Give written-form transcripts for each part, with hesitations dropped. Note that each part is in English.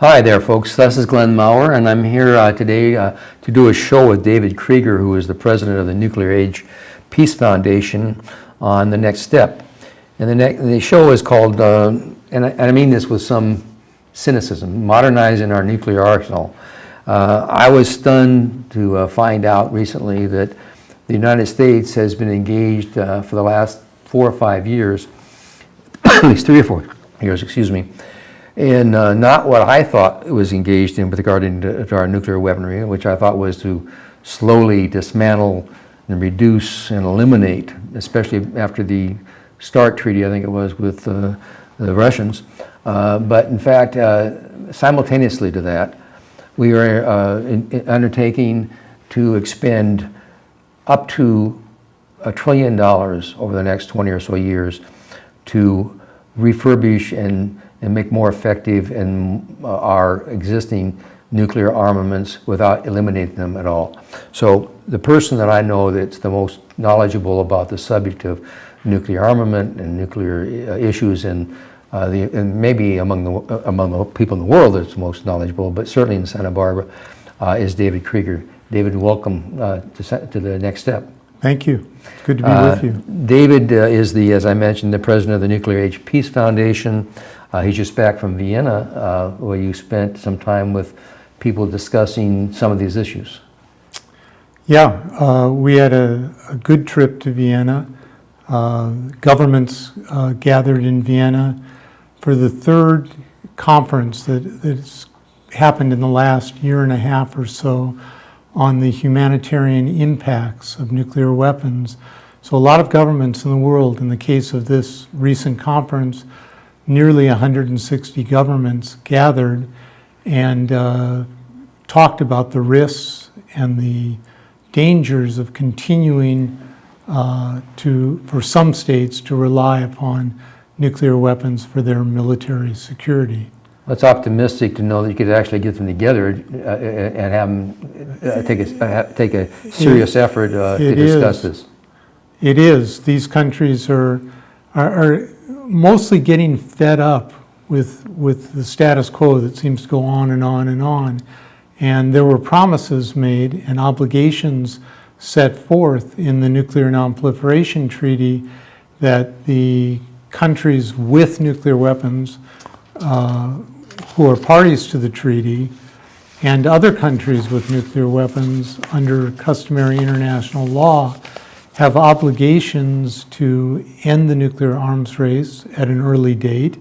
Hi there, folks. This is Glen Mowrer, and I'm here today to do a show with David Krieger, who is the president of the Nuclear Age Peace Foundation, on the next step. And the show is called, and I mean this with some cynicism, Modernizing Our Nuclear Arsenal. I was stunned to find out recently that the United States has been engaged for the last 4 or 5 years, at least 3 or 4 years, excuse me, in not what I thought it was engaged in with regard to our nuclear weaponry, which I thought was to slowly dismantle and reduce and eliminate, especially after the START treaty, I think it was, with the Russians. But in fact, simultaneously to that, we are undertaking to expend up to $1 trillion over the next 20 or so years to refurbish and make more effective our existing nuclear armaments without eliminating them at all. So the person that I know that's the most knowledgeable about the subject of nuclear armament and nuclear issues, and maybe among the people in the world that's most knowledgeable, but certainly in Santa Barbara, is David Krieger. David, welcome to the next step. Thank you. It's good to be with you. David is as I mentioned, the president of the Nuclear Age Peace Foundation. He's just back from Vienna, where you spent some time with people discussing some of these issues. Yeah, we had a good trip to Vienna. Governments gathered in Vienna for the third conference that's happened in the last year and a half or so on the humanitarian impacts of nuclear weapons. So a lot of governments in the world, in the case of this recent conference, nearly 160 governments gathered and talked about the risks and the dangers of continuing for some states to rely upon nuclear weapons for their military security. It's optimistic to know that you could actually get them together and have them take a serious effort to discuss this. It is. These countries are mostly getting fed up with the status quo that seems to go on and on and on. And there were promises made and obligations set forth in the Nuclear Non-Proliferation Treaty that the countries with nuclear weapons who are parties to the treaty and other countries with nuclear weapons under customary international law have obligations to end the nuclear arms race at an early date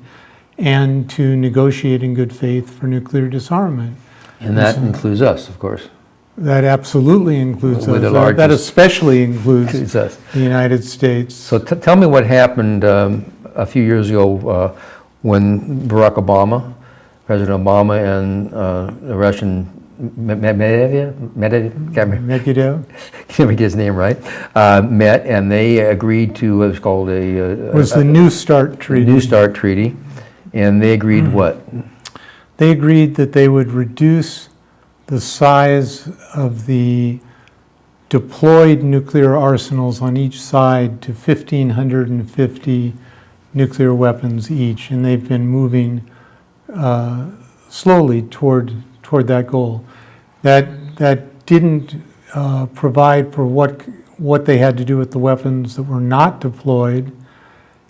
and to negotiate in good faith for nuclear disarmament. And that includes us, of course. That absolutely includes us. That especially includes us. The United States. So tell me what happened a few years ago when President Obama and the Russian Medvedev, can't make his name right, met, and they agreed to what was called the New START Treaty. New START Treaty, and they agreed what? They agreed that they would reduce the size of the deployed nuclear arsenals on each side to 1,550 nuclear weapons each, and they've been moving slowly toward that goal. That didn't provide for what they had to do with the weapons that were not deployed,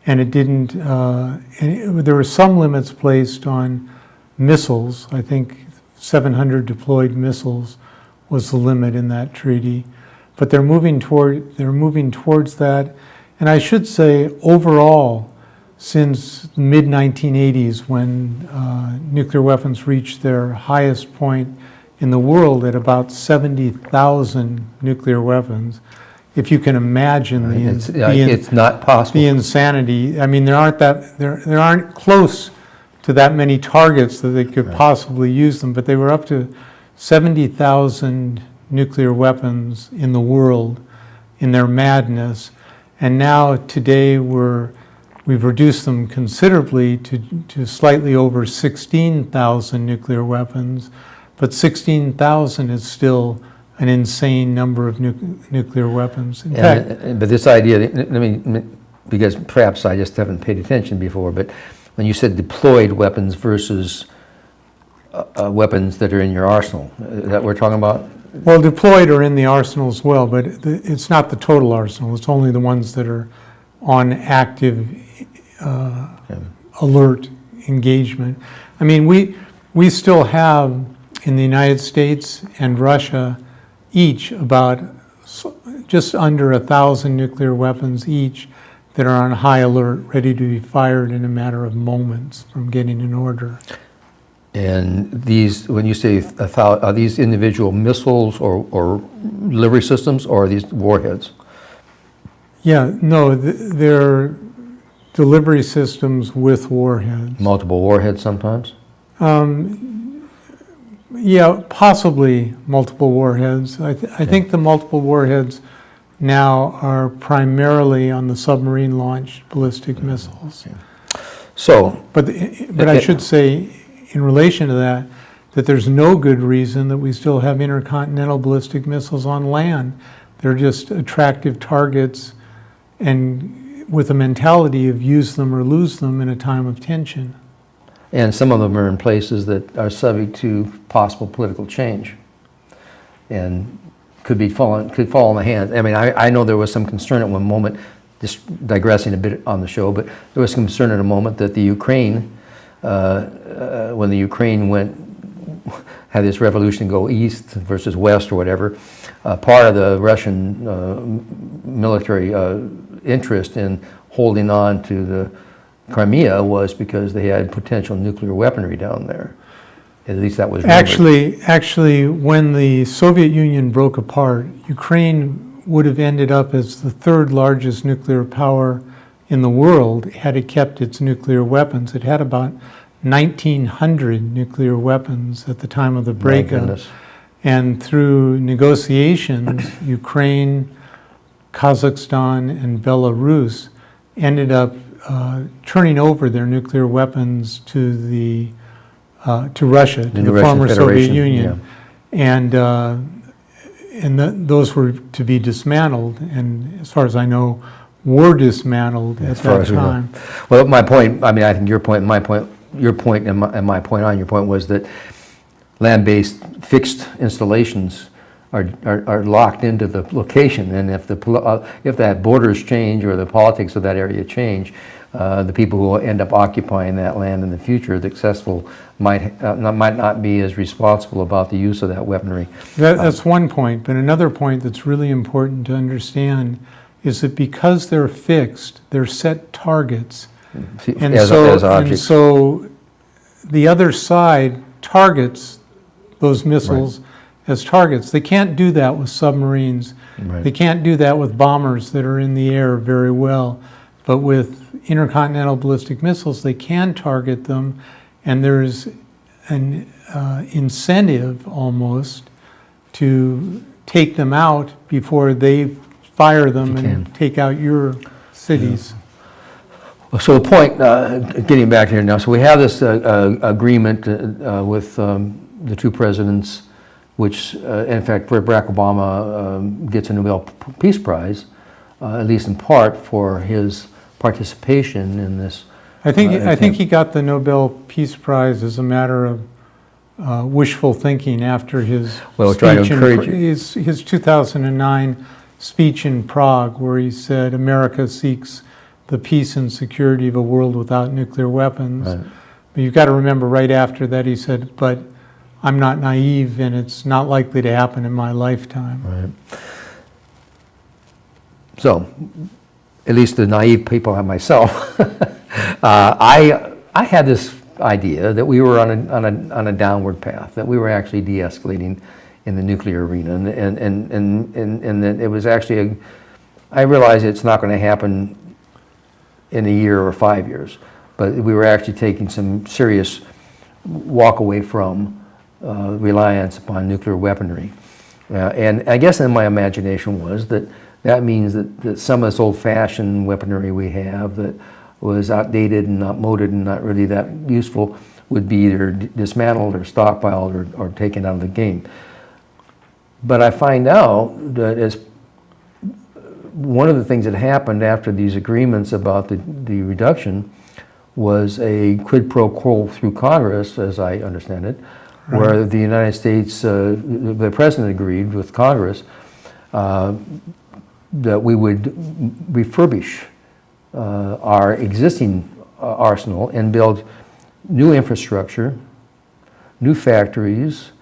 and it didn't. There were some limits placed on missiles. I think 700 deployed missiles was the limit in that treaty, but they're moving towards that. And I should say, overall, since the mid-1980s, when nuclear weapons reached their highest point in the world at about 70,000 nuclear weapons, if you can imagine it's not possible. The insanity. I mean, there aren't close to that many targets that they could possibly use them, but they were up to 70,000 nuclear weapons in the world in their madness, and now today we've reduced them considerably to slightly over 16,000 nuclear weapons, but 16,000 is still an insane number of nuclear weapons. In fact, but this idea, because perhaps I just haven't paid attention before, but when you said deployed weapons versus weapons that are in your arsenal. Is that what we're talking about? Well, deployed or in the arsenal as well, but it's not the total arsenal. It's only the ones that are on active alert engagement. I mean, we still have in the United States and Russia each about just under 1,000 nuclear weapons each that are on high alert, ready to be fired in a matter of moments from getting an order. And these, when you say are these individual missiles or delivery systems, or are these warheads? Yeah, no, they're delivery systems with warheads. Multiple warheads sometimes? Yeah, possibly multiple warheads. I think the multiple warheads now are primarily on the submarine-launched ballistic missiles. So, But I should say, in relation to that there's no good reason that we still have intercontinental ballistic missiles on land. They're just attractive targets, and with a mentality of use them or lose them in a time of tension. and some of them are in places that are subject to possible political change, and could fall in the hands. I mean, I know there was some concern at one moment, just digressing a bit on the show, but there was concern at a moment that the Ukraine, when the Ukraine had this revolution go east versus west or whatever, part of the Russian military interest in holding on to the Crimea was because they had potential nuclear weaponry down there. At least that was rumored. Actually, when the Soviet Union broke apart, Ukraine would have ended up as the third largest nuclear power in the world had it kept its nuclear weapons. It had about 1,900 nuclear weapons at the time of the breakup. And through negotiations, Ukraine, Kazakhstan, and Belarus ended up turning over their nuclear weapons to Russia, to the former Soviet Union, yeah. And those were to be dismantled, and as far as I know, were dismantled at that time. Well, my point, I mean, I think your point, my point, your point, and my point on your point was that land-based fixed installations are locked into the location, and if that borders change or the politics of that area change, the people who will end up occupying that land in the future, the successful, might not be as responsible about the use of that weaponry. That's one point, but another point that's really important to understand is that because they're fixed, they're set targets, and so the other side targets those missiles as targets. They can't do that with submarines. Right. They can't do that with bombers that are in the air very well. But with intercontinental ballistic missiles, they can target them, and there's an incentive almost to take them out before they fire them and take out your cities. Yeah. So the point, getting back here now, so we have this agreement with the two presidents, which in fact Barack Obama gets a Nobel Peace Prize, at least in part for his participation in this. I think he got the Nobel Peace Prize as a matter of wishful thinking after his his 2009 speech in Prague, where he said America seeks the peace and security of a world without nuclear weapons. Right. But you've got to remember right after that he said, but I'm not naive and it's not likely to happen in my lifetime. Right. So, at least the naive people like myself, I had this idea that we were on a downward path, that we were actually de-escalating in the nuclear arena, and that it was actually I realize it's not going to happen in a year or 5 years, but we were actually taking some serious walk away from reliance upon nuclear weaponry. And I guess in my imagination was that means that some of this old-fashioned weaponry we have that was outdated and outmoded and not really that useful would be either dismantled or stockpiled or taken out of the game. But I find out that as one of the things that happened after these agreements about the reduction was a quid pro quo through Congress, as I understand it, where the United States, the President agreed with Congress that we would refurbish our existing arsenal and build new infrastructure, new factories,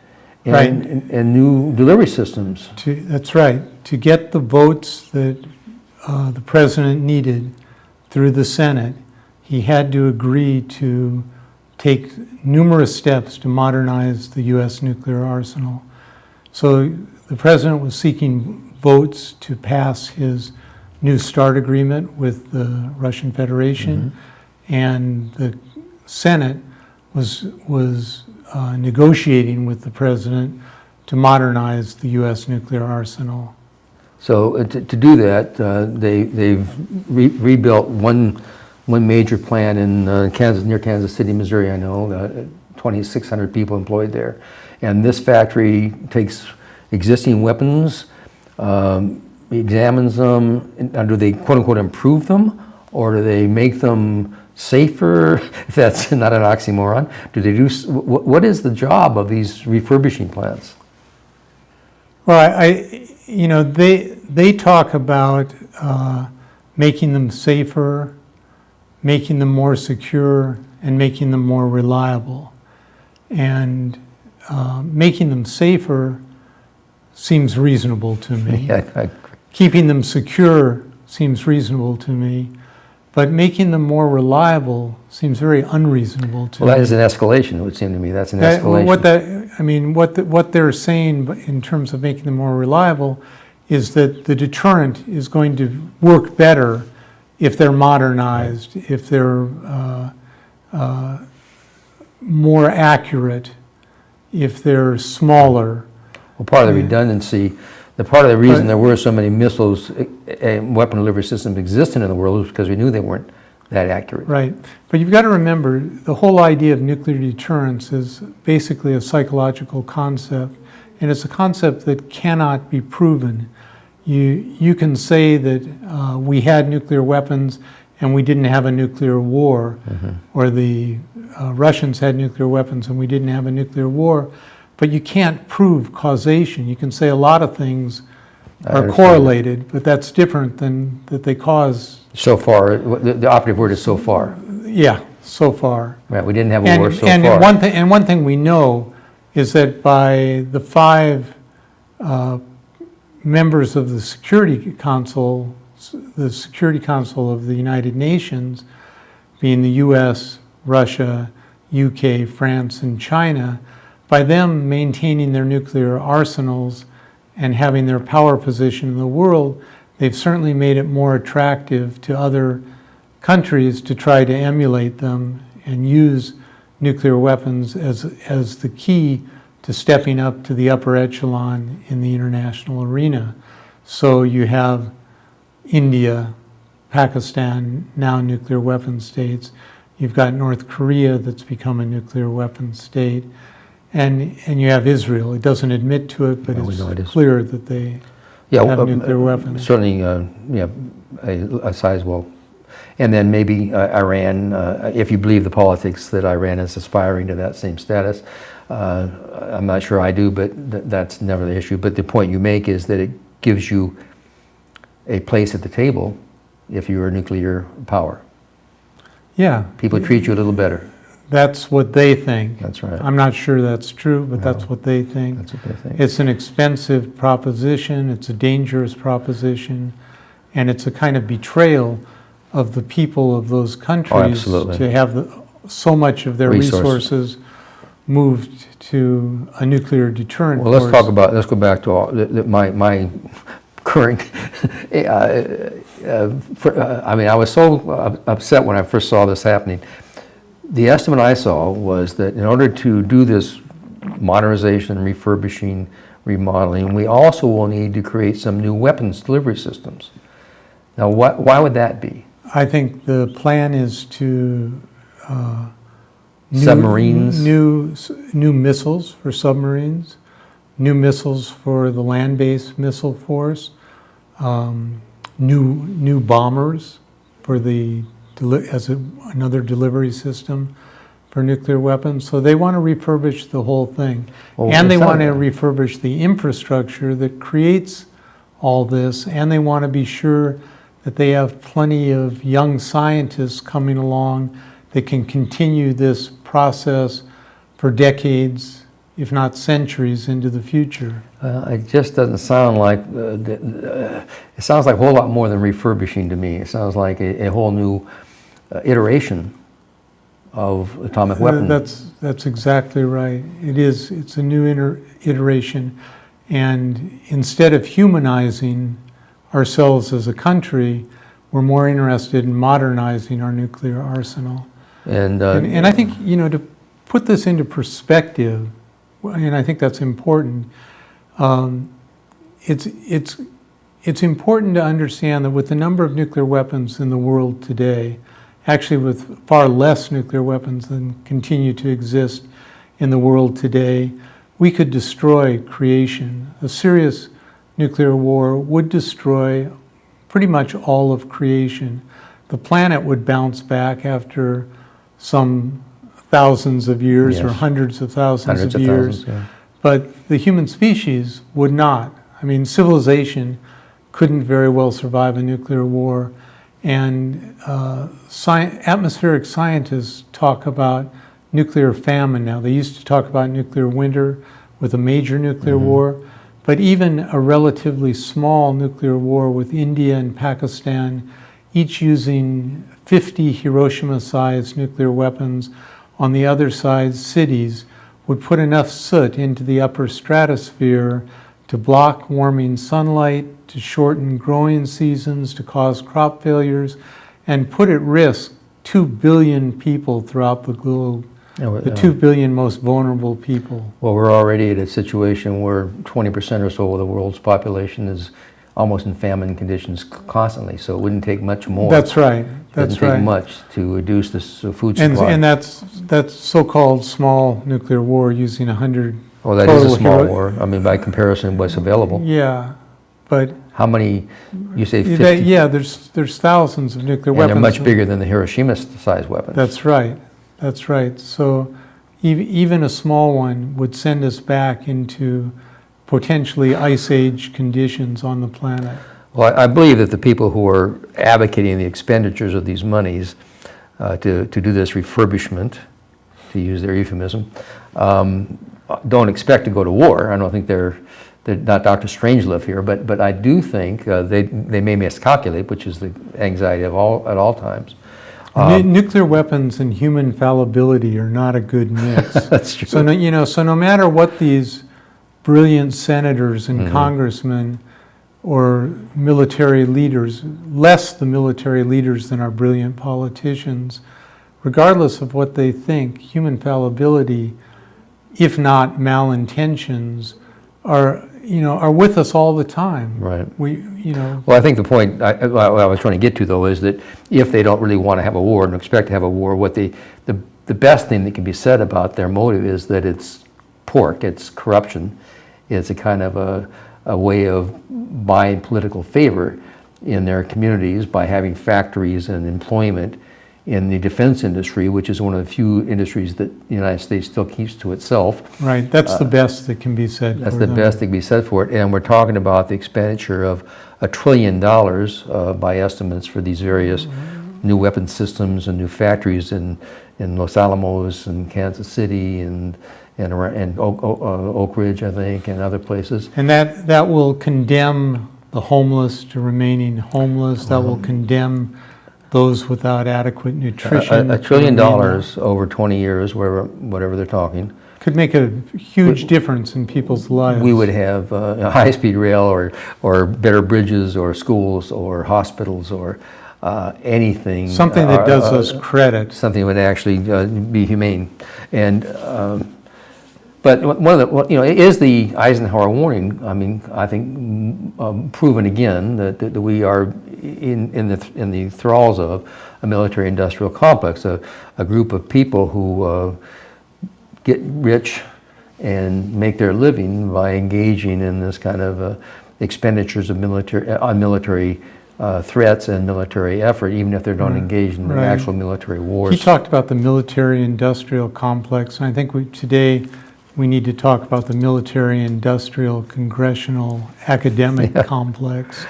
and new delivery systems. That's right. To get the votes that the President needed through the Senate, he had to agree to take numerous steps to modernize the U.S. nuclear arsenal. So the President was seeking votes to pass his New START agreement with the Russian Federation, and the Senate was negotiating with the President to modernize the U.S. nuclear arsenal. So to do that, they've rebuilt one major plant in near Kansas City, Missouri, I know, 2,600 people employed there. And this factory takes existing weapons, examines them, and do they quote unquote improve them, or do they make them safer, if that's not an oxymoron? Do they do, what is the job of these refurbishing plants? Well, they talk about making them safer, making them more secure, and making them more reliable. And making them safer seems reasonable to me. Yeah, Keeping them secure seems reasonable to me. But making them more reliable seems very unreasonable to me. Well, that is an escalation, it would seem to me. That's an escalation. What they're saying in terms of making them more reliable is that the deterrent is going to work better if they're modernized, if they're more accurate, if they're smaller. Well, part of the redundancy, part of the reason there were so many missiles and weapon delivery systems existing in the world was because we knew they weren't that accurate. Right. But you've got to remember, the whole idea of nuclear deterrence is basically a psychological concept, and it's a concept that cannot be proven. You can say that we had nuclear weapons and we didn't have a nuclear war, or the Russians had nuclear weapons and we didn't have a nuclear war, but you can't prove causation. You can say a lot of things are correlated, but that's different than that they cause. So far, the operative word is so far. Yeah, so far. Right, we didn't have a war so and far. One thing we know is that by the 5 members of the Security Council of the United Nations, being the U.S., Russia, UK, France, and China, by them maintaining their nuclear arsenals and having their power position in the world, they've certainly made it more attractive to other countries to try to emulate them and use nuclear weapons as the key to stepping up to the upper echelon in the international arena. So you have India, Pakistan, now nuclear weapon states. You've got North Korea that's become a nuclear weapon state. And you have Israel. It doesn't admit to it, but it's clear that they have nuclear weapons. Certainly, a sizable. And then maybe Iran, if you believe the politics that Iran is aspiring to that same status. I'm not sure I do, but that's never the issue. But the point you make is that it gives you a place at the table if you're a nuclear power. Yeah. People treat you a little better. That's what they think. That's right. I'm not sure that's true, but that's what they think. That's what they think. It's an expensive proposition, it's a dangerous proposition, and it's a kind of betrayal of the people of those countries to have so much of their resources moved to a nuclear deterrent. Well, let's go back to my current, I was so upset when I first saw this happening. The estimate I saw was that in order to do this modernization, refurbishing, remodeling, we also will need to create some new weapons delivery systems. Now, why would that be? I think the plan is to submarines, new missiles for submarines, new missiles for the land-based missile force, new bombers for the another delivery system, for nuclear weapons, so they want to refurbish the whole thing. Well, And they it's not- want to refurbish the infrastructure that creates all this, and they want to be sure that they have plenty of young scientists coming along that can continue this process for decades, if not centuries, into the future. It just doesn't sound like, it sounds like a whole lot more than refurbishing to me. It sounds like a whole new iteration of atomic weapons. That's exactly right. It's a new iteration. And instead of humanizing ourselves as a country, we're more interested in modernizing our nuclear arsenal. And I think, to put this into perspective, and I think that's important, it's important to understand that with the number of nuclear weapons in the world today, actually with far less nuclear weapons than continue to exist in the world today, we could destroy creation. A serious nuclear war would destroy pretty much all of creation. The planet would bounce back after some thousands of years, or Yes. hundreds of thousands hundreds of of years. thousands, yeah. But the human species would not. I mean, civilization couldn't very well survive a nuclear war. And atmospheric scientists talk about nuclear famine now. They used to talk about nuclear winter with a major nuclear war. But even a relatively small nuclear war with India and Pakistan, each using 50 Hiroshima-sized nuclear weapons, on the other side, cities, would put enough soot into the upper stratosphere to block warming sunlight, to shorten growing seasons, to cause crop failures, and put at risk 2 billion people throughout the globe, the 2 billion most vulnerable people. Well, we're already at a situation where 20% or so of the world's population is almost in famine conditions constantly, so it wouldn't take much more. That's right. That's Doesn't right. take much to reduce this food And, supply. and that's so-called small nuclear war using 100. Well, that is a total small war. I mean, by comparison, what's available. Yeah, but How many, you say 50? yeah, there's thousands of nuclear And weapons. they're much bigger than the Hiroshima-sized weapons. That's right. That's right. So even a small one would send us back into potentially ice age conditions on the planet. Well, I believe that the people who are advocating the expenditures of these monies to do this refurbishment, to use their euphemism, don't expect to go to war. I don't think they're not Dr. Strangelove here, but I do think they may miscalculate, which is the anxiety of at all times. Nuclear weapons and human fallibility are not a good mix. That's true. So no matter what these brilliant senators and congressmen or military leaders, less the military leaders than our brilliant politicians, regardless of what they think, human fallibility, if not malintentions, are with us all the time. Right. Well, I think the point I was trying to get to, though, is that if they don't really want to have a war and expect to have a war, the best thing that can be said about their motive is that it's pork, it's corruption, it's a kind of a way of buying political favor in their communities by having factories and employment in the defense industry, which is one of the few industries that the United States still keeps to itself. right. That's the best that can be said. That's for the them. best that can be said for it. And we're talking about the expenditure of $1 trillion by estimates for these various new weapon systems and new factories in Los Alamos and Kansas City and Oak Ridge, I think, and other places. And that will condemn the homeless to remaining homeless. That will condemn those without adequate nutrition. $1 trillion over 20 years, whatever they're talking. Could make a huge difference in people's lives. We would have a high-speed rail or better bridges or schools or hospitals or anything. Something that does us credit. Something that would actually be humane. And but one of the, is the Eisenhower warning, I mean, I think proven again that we are in the thralls of a military-industrial complex, a group of people who get rich and make their living by engaging in this kind of expenditures of military threats and military effort, even if they don't engage in Right. actual military wars. He talked about the military-industrial complex, and I think today we need to talk about the military-industrial congressional academic complex.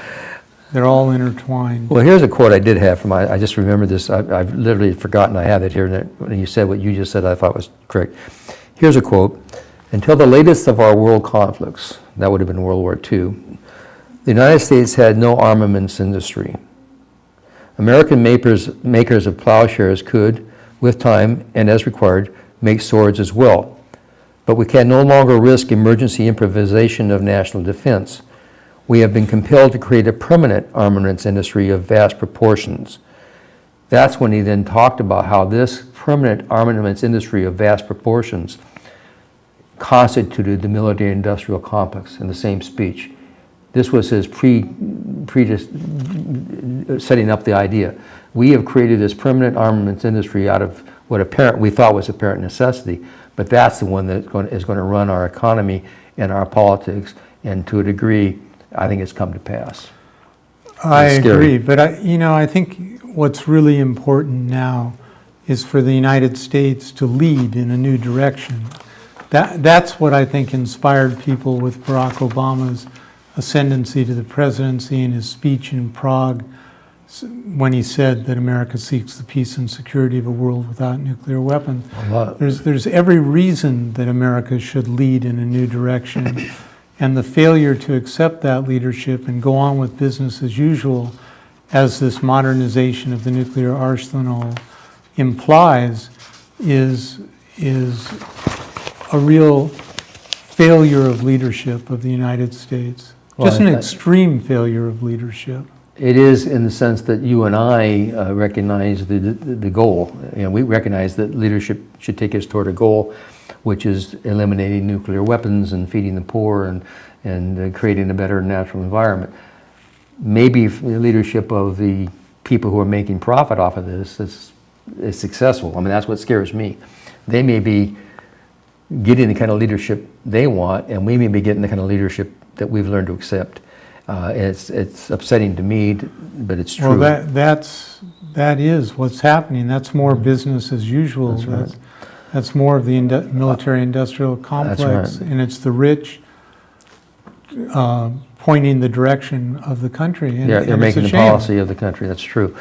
They're all intertwined. Well, here's a quote I did have from, I just remembered this, I've literally forgotten I have it here, and when you said what you just said, I thought was correct. Here's a quote: "Until the latest of our world conflicts," that would have been World War II, "the United States had no armaments industry. American makers of plowshares could, with time and as required, make swords as well. But we can no longer risk emergency improvisation of national defense. We have been compelled to create a permanent armaments industry of vast proportions." That's when he then talked about how this permanent armaments industry of vast proportions constituted the military-industrial complex in the same speech. This was his setting up the idea. We have created this permanent armaments industry out of what we thought was apparent necessity, but that's the one that is going to run our economy and our politics, and to a degree, I think it's come to pass. I It's scary. agree, but I think what's really important now is for the United States to lead in a new direction. That's what I think inspired people with Barack Obama's ascendancy to the presidency and his speech in Prague when he said that America seeks the peace and security of a world without nuclear weapons. There's every reason that America should lead in a new direction. And the failure to accept that leadership and go on with business as usual, as this modernization of the nuclear arsenal implies, is a real failure of leadership of the United States. Just an extreme failure of leadership. It is, in the sense that you and I recognize the goal. We recognize that leadership should take us toward a goal, which is eliminating nuclear weapons and feeding the poor and creating a better natural environment. Maybe the leadership of the people who are making profit off of this is successful. I mean, that's what scares me. They may be getting the kind of leadership they want, and we may be getting the kind of leadership that we've learned to accept. It's upsetting to me, but it's true. Well, that is what's happening. That's more business as usual. That's right. That's more of the military-industrial complex, That's right. and it's the rich pointing the direction of the country. And, Yeah, they're and it's making a the shame. policy of the country. That's true.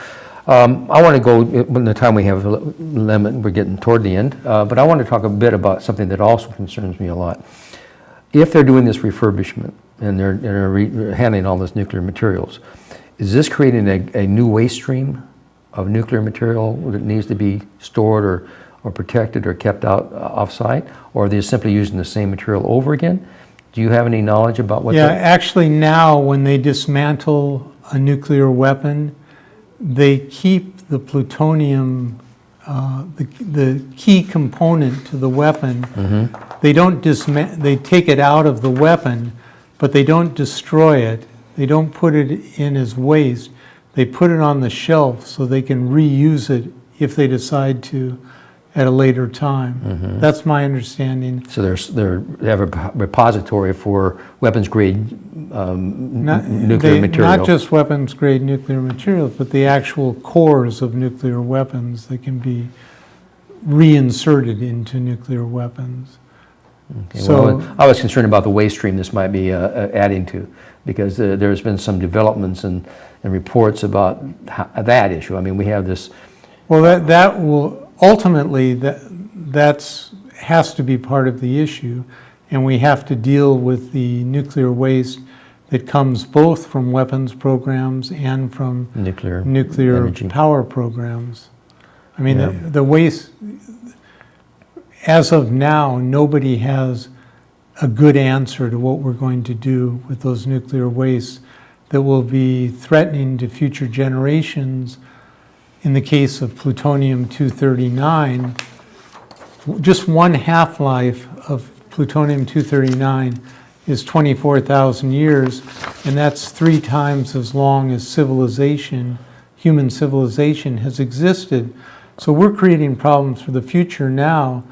I want to go, when the time we have a limit, we're getting toward the end, but I want to talk a bit about something that also concerns me a lot. If they're doing this refurbishment and they're handling all this nuclear materials, is this creating a new waste stream of nuclear material that needs to be stored or protected or kept out off-site, or are they simply using the same material over again? Do you have any knowledge about what? Yeah, actually now when they dismantle a nuclear weapon, they keep the plutonium, the key component to the weapon. Mm-hmm. They don't they take it out of the weapon, but they don't destroy it. They don't put it in as waste. They put it on the shelf so they can reuse it if they decide to at a later time. Mm-hmm. That's my understanding. So they have a repository for weapons-grade nuclear material. Not just weapons-grade nuclear materials, but the actual cores of nuclear weapons that can be reinserted into nuclear weapons. Okay, So- well, I was concerned about the waste stream this might be adding to, because there's been some developments and reports about that issue. I mean, we have this. Well, that will ultimately that's has to be part of the issue, and we have to deal with the nuclear waste that comes both from weapons programs and from Nuclear energy. power programs. I mean, Yeah. the waste, as of now, nobody has a good answer to what we're going to do with those nuclear wastes that will be threatening to future generations. In the case of plutonium-239, just one half-life of plutonium-239 is 24,000 years, and that's 3 times as long as human civilization has existed. So we're creating problems for the future now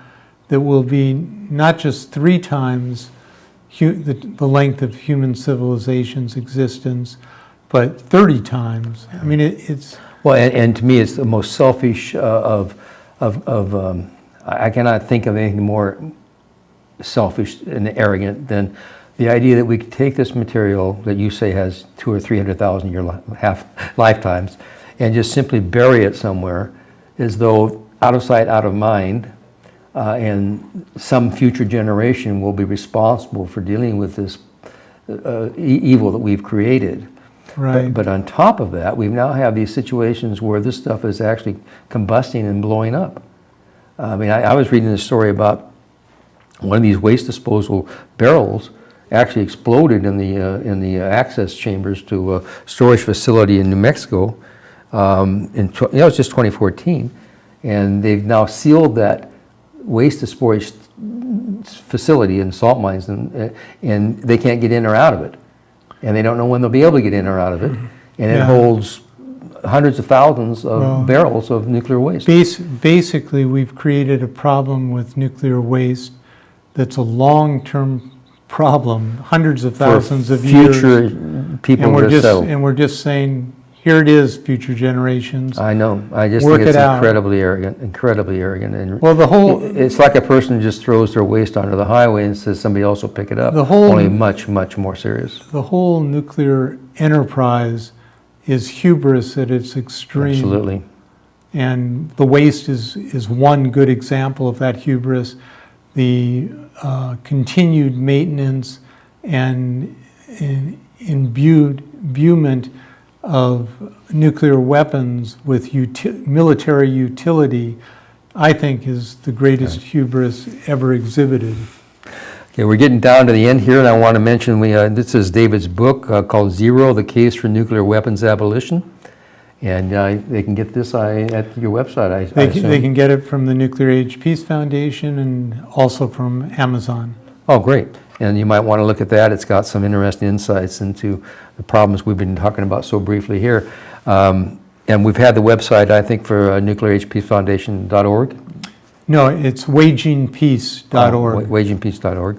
that will be not just 3 times the length of human civilization's existence, but 30 times. I mean, it's, Well, and to me, it's the most selfish I cannot think of anything more selfish and arrogant than the idea that we could take this material that you say has 200,000 or 300,000 year lifetimes and just simply bury it somewhere as though out of sight, out of mind, and some future generation will be responsible for dealing with this evil that we've created. right. But on top of that, we now have these situations where this stuff is actually combusting and blowing up. I mean, I was reading a story about one of these waste disposal barrels actually exploded in the access chambers to a storage facility in New Mexico. It was just 2014, and they've now sealed that waste storage facility in salt mines, and they can't get in or out of it, and they don't know when they'll be able to get in or out of it, and it Yeah. holds hundreds of thousands of barrels of nuclear waste. Basically, we've created a problem with nuclear waste that's a long-term problem, hundreds of thousands of years. Future people And we're to settle. and we're just saying, here it is, future generations. I know. I just Work think it's it out. incredibly arrogant. And Well, the whole, it's like a person just throws their waste onto the highway and says somebody else will pick it up. The whole- Only much, much more serious. the whole nuclear enterprise is hubris at its extreme. Absolutely. And the waste is one good example of that hubris. The continued maintenance and imbuement of nuclear weapons with military utility, I think, is the greatest hubris ever exhibited. Okay, we're getting down to the end here, and I want to mention this is David's book called Zero: The Case for Nuclear Weapons Abolition. And they can get this at your website, I assume. They can get it from the Nuclear Age Peace Foundation and also from Amazon. Oh, great. And you might want to look at that. It's got some interesting insights into the problems we've been talking about so briefly here. And we've had the website, I think, for nuclearhpeacefoundation.org. No, it's wagingpeace.org. Wagingpeace.org.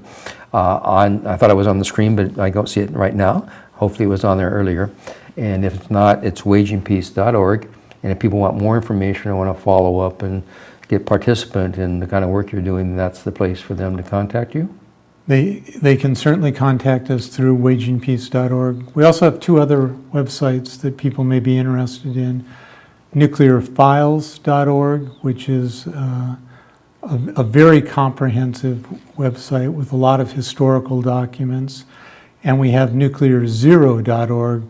I thought it was on the screen, but I don't see it right now. Hopefully it was on there earlier. And if it's not, it's wagingpeace.org. And if people want more information or want to follow up and get participant in the kind of work you're doing, that's the place for them to contact you. They can certainly contact us through wagingpeace.org. We also have two other websites that people may be interested in. Nuclearfiles.org, which is a very comprehensive website with a lot of historical documents. And we have nuclearzero.org,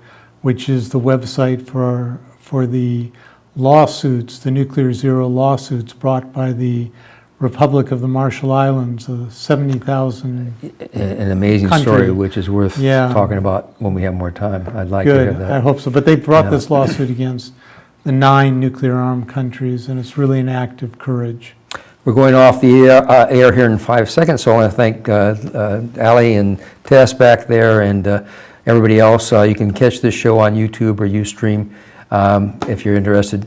which is the website for the lawsuits, the Nuclear Zero lawsuits brought by the Republic of the Marshall Islands, 70,000. An amazing Country. story, which is worth Yeah. talking about when we have more time. I'd like to hear Good, that. I hope so. But they brought Yeah. this lawsuit against the 9 nuclear-armed countries, and it's really an act of courage. We're going off the air here in 5 seconds, so I want to thank Ali and Tess back there and everybody else. You can catch this show on YouTube or Ustream if you're interested.